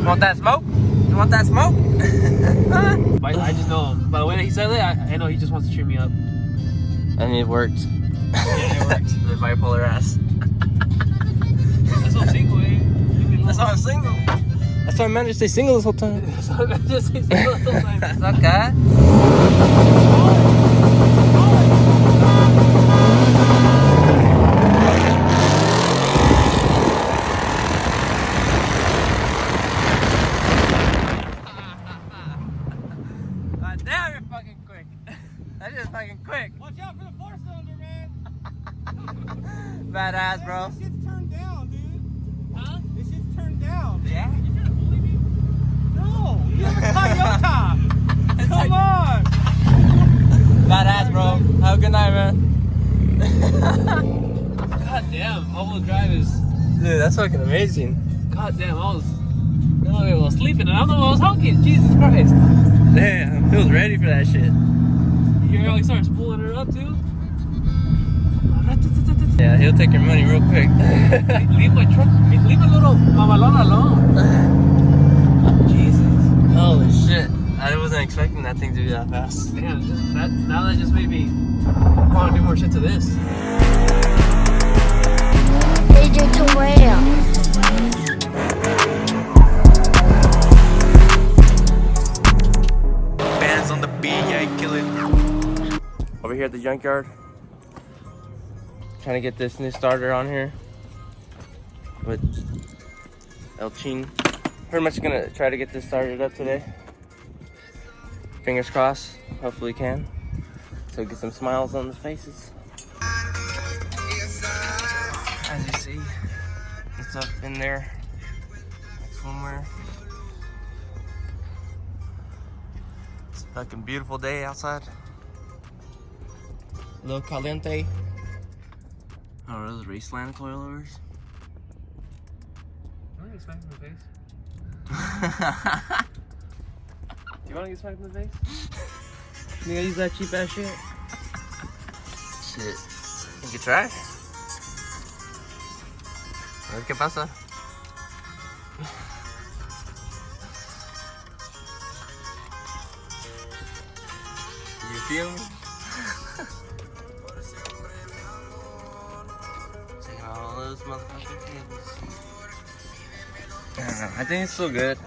Want that smoke? You want that smoke? I just know him. By the way that he said it, I know he just wants to cheer me up. And it worked. Yeah, it worked. The bipolar ass. That's why I'm single, eh? That's why I'm single. That's why I managed to stay single this whole time. That's why I managed to stay single this whole time. What's up, guy? God damn, you're fucking quick. That's just fucking quick. Watch out for the 4-cylinder, man. Badass, bro. This shit's turned down, dude. Huh? This shit's turned down. Yeah? You trying to bully me? No. You have a Toyota. Come on. Badass, bro. Have a good night, man. God damn, all-wheel drive is... Dude, that's fucking amazing. God damn, I was sleeping and I don't know I was honking. Jesus Christ. Damn, he was ready for that shit. You hear how he starts pulling her up too? Yeah, he'll take your money real quick. Leave my truck, leave my little mamalona alone. Jesus. Holy shit. I wasn't expecting that thing to be that fast. Damn, now that just made me want to do more shit to this. Bands on the beat, yeah, kill it. Over here at the junkyard. Trying to get this new starter on here with El Chin. Pretty much gonna try to get this started up today. Fingers crossed, hopefully can. So get some smiles on the faces. As you see, it's up in there somewhere. It's a fucking beautiful day outside. A little caliente. Oh, are those Raceland coilovers? You want to get smacked in the face? Do you want to get smacked in the face? You gonna use that cheap ass shit? Shit. You can try. A ver qué pasa. You feel me? Taking all those motherfucking cables. I don't know. I think it's still good.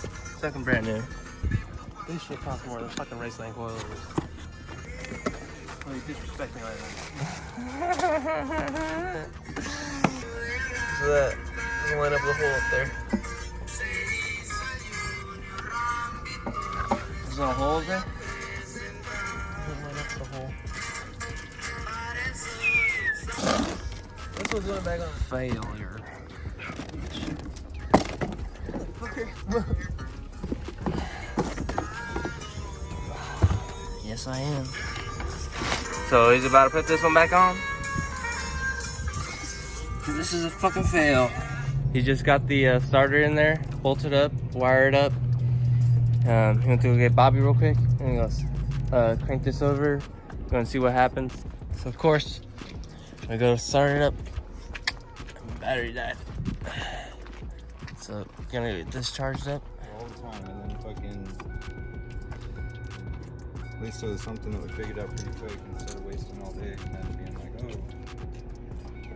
It's fucking brand new. This shit costs more than fucking Raceland coilovers. Oh, you disrespect me right now. So that you line up the hole up there. There's no hole up there? Line up the hole. This one's going back on failure. Yes, I am. So he's about to put this one back on. This is a fucking fail. He just got the starter in there, bolted up, wired up. He went to go get Bobby real quick, and he goes crank this over, gonna see what happens. So of course, I go start it up, and the battery died. So gonna get this charged up. All the time, and then fucking at least there was something that we figured out pretty quick instead of wasting all day and then being like, oh,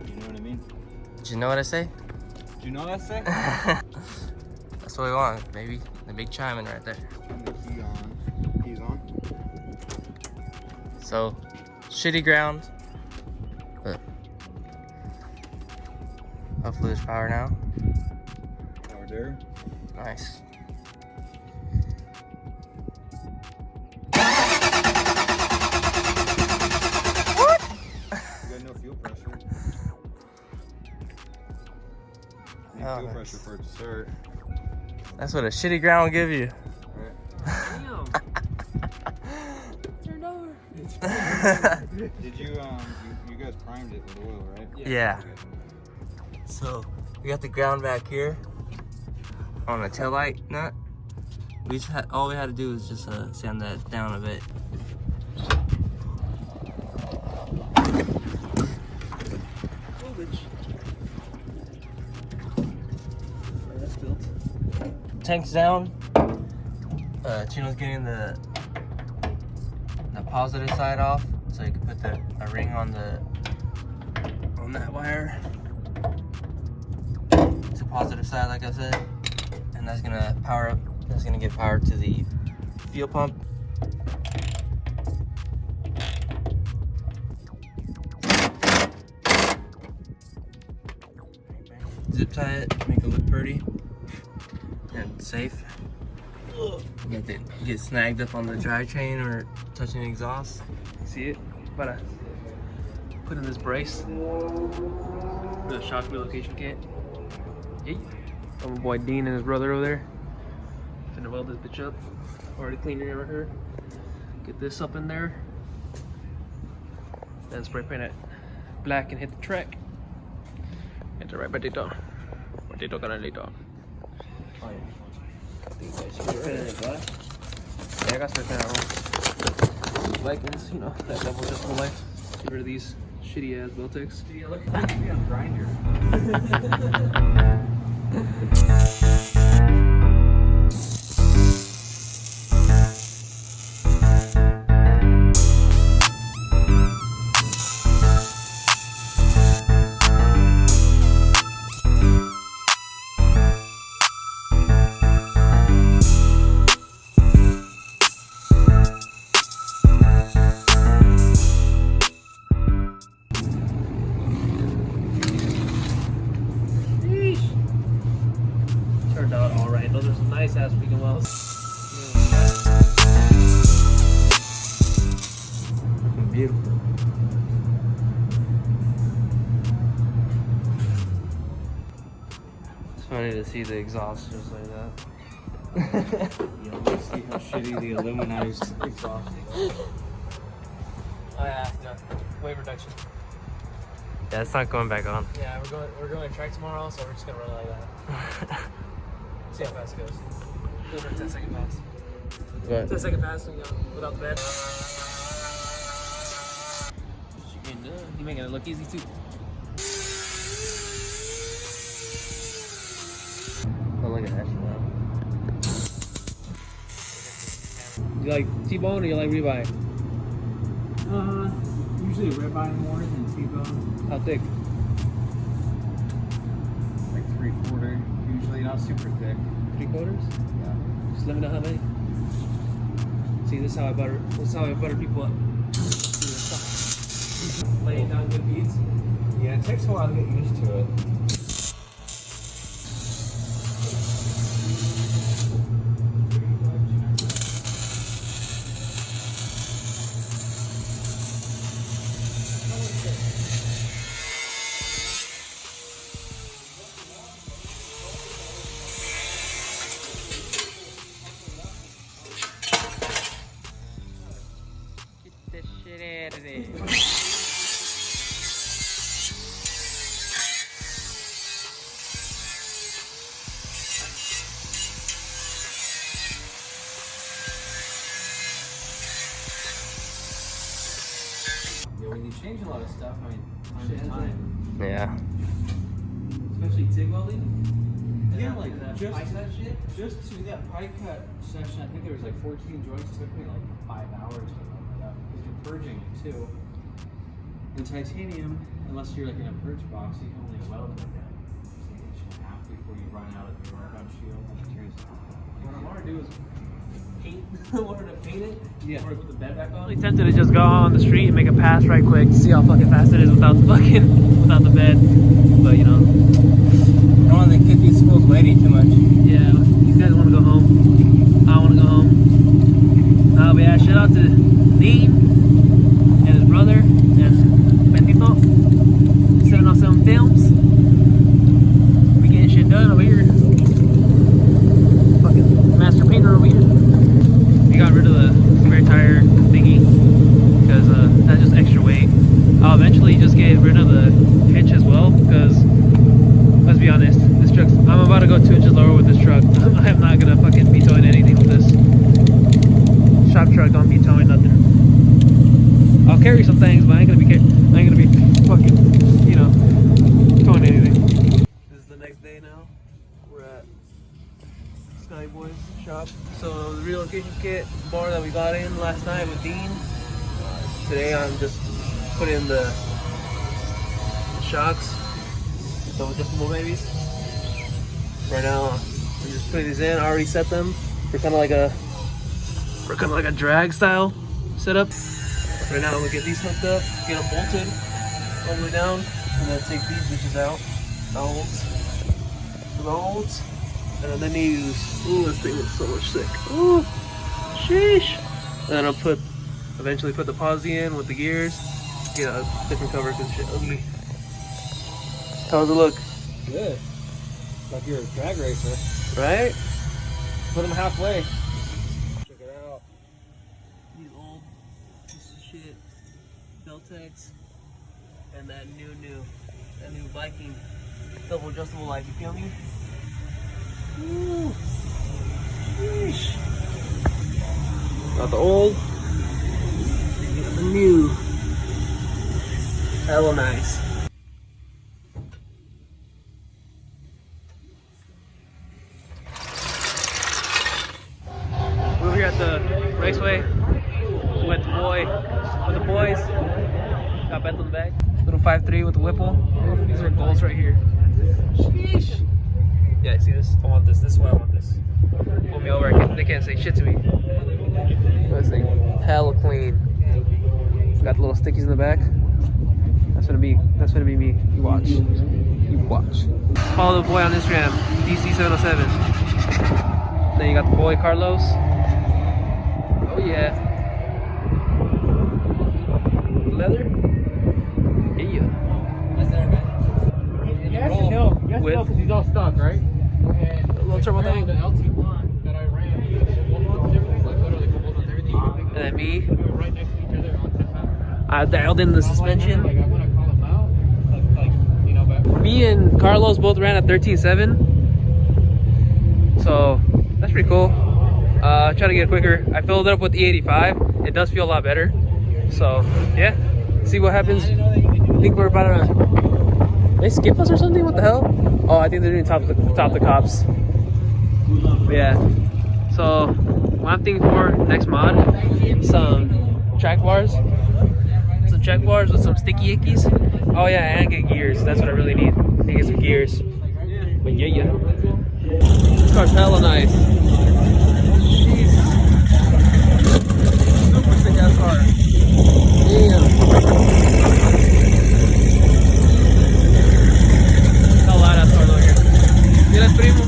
you know what I mean? Did you know what I say? Do you know what I say? That's what we want, baby. The big chiming right there. Turn the key on. Key's on. So, shitty ground, but hopefully there's power now. Power there. Nice. What? You got no fuel pressure. Need Oh, fuel nice. pressure for it to start. That's what a shitty ground will give you. Right. Damn. Turned over. Did you you guys primed it with oil, right? Yeah. Okay. So we got the ground back here on the taillight nut. We just had, all we had to do was just sand that down a bit. Oh, bitch. That's built. tank's down. Chino's getting the positive side off, so you can put a ring on that wire. It's a positive side, like I said, and that's gonna power up. That's gonna give power to the fuel pump. Zip tie it, make it look pretty and safe. Get snagged up on the drivetrain or touching the exhaust. See it? About to put in this brace. The shock relocation kit. Hey, my boy Dean and his brother over there. Finna weld this bitch up. Already cleaned it over here. Get this up in there. Then spray paint it black and hit the track. Ito right patito. Patito canalito. Oh, yeah. Yeah, I got spray paint out. Vikings, you know, that double decimal life. Get rid of these shitty ass Beltex. Yeah, look at me on Grindr. Turned out alright. Those are some nice ass freaking welds. Looking beautiful. It's funny to see the exhaust just like that. You know, see how shitty the aluminized exhaust is. Oh yeah, no. Weight reduction. Yeah, it's not going back on. Yeah, we're going to track tomorrow, so we're just gonna run it like that. See how fast it goes. Do it for 10 second pass. But 10 second pass, you know, without the bed. You making it look easy too. oh, look at that shit. You like T-bone or you like ribeye? Usually ribeye more than T-bone. How thick? Like 3/4. Usually not super thick. 3/4? Yeah. Just let me know how many. See, this is how I butter. This is how I butter people up. Laying down good beats. Yeah, it takes a while to get used to it. Get this shit out of there. Yeah, when you change a lot of stuff, I mean, time to time. Yeah. Especially TIG welding. Yeah, like that just pie cut shit. Just to do that pie cut section, I think there was like 14 joints. Took me like 5 hours to weld it up because you're purging it too. And titanium, unless you're like in a purge box, you can only weld like an inch and a half before you run out of the argon shield. And it turns What I want to do is paint. I wanted to paint it. Yeah. Or put the bed back on. Really tempted to just go on the street and make a pass right quick to see how fucking fast it is without the without the bed. But you know. I don't want to keep these fools waiting too much. Yeah, these guys want to go home. I want to go home. But yeah, shout out to Dean and his brother and Bendito. Sending off some films. We getting shit done over here. Fucking master painter over here. We got rid of the spare tire thingy because that's just extra weight. I'll eventually just get rid of the hitch as well because let's be honest, this truck's, I'm about to go 2 Scotty Boy's shop. So the relocation kit bar that we got in last night with Dean. Today I'm just putting in the shocks, double adjustable babies. Right now I'm just putting these in. I already set them. They're kind of like a drag style setup. Right now I'm gonna get these hooked up, get them bolted all the way down, and then take these bitches out. The holds. And then use, ooh, this thing looks so much sick. Ooh, sheesh. And then I'll eventually put the posi in with the gears. Get a different cover because shit ugly. How's it look? Good. Like you're a drag racer. Right? Put them halfway. Check it out. These old piece of shit Beltex and that new Viking double adjustable light. You feel me? Ooh. Sheesh. Got the old, got the new. Hella nice. We're here at the raceway with the boys. Got Beth on the back. Little 5.3 with the Whipple. These are goals right here. Sheesh. Yeah, see this? I want this. This is what I want this. Pull me over. They can't say shit to me. This thing, hella clean. It's got the little stickies in the back. That's gonna be me. You watch. You watch. Follow the boy on Instagram, DC707. Then you got the boy Carlos. Oh yeah. Leather. Yeah. That's there, man. Yes, no, because he's all stuck, right? And a little turbo tank. The LT1 that I ran, like literally on everything. And then me. We were right next to each other on 10 pounds. I dialed in the suspension. Like, I'm gonna call him out. Like, you know, but Me and Carlos both ran at 13.7. So that's pretty cool. Try to get quicker. I filled it up with E85. It does feel a lot better. So yeah, see what happens. I think we're about to. They skip us or something? What the hell? Oh, I think they're doing top the cops. But yeah. So what I'm thinking for next mod, some track bars. Some track bars with some sticky ickies. Oh yeah, and get gears. That's what I really need. To get some gears. But yeah. This car's hella nice. Jeez. Super sick ass car. Damn. How loud ass car look here. ¿Tienes primo?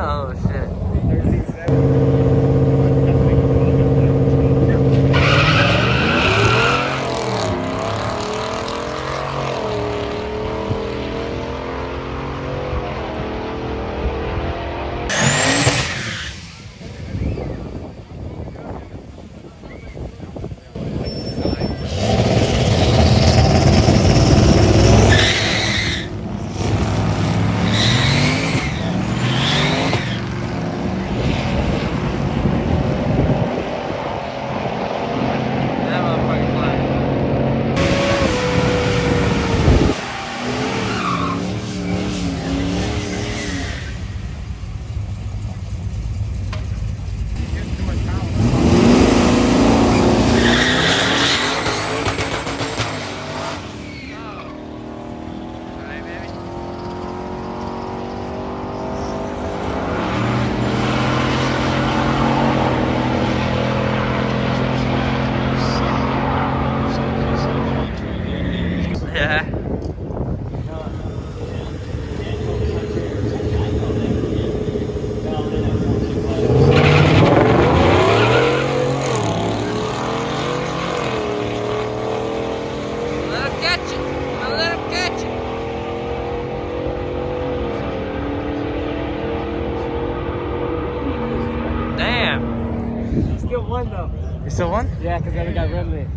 Oh shit. Yeah. Damn. still won though. You still won? Yeah, because the other guy ran me.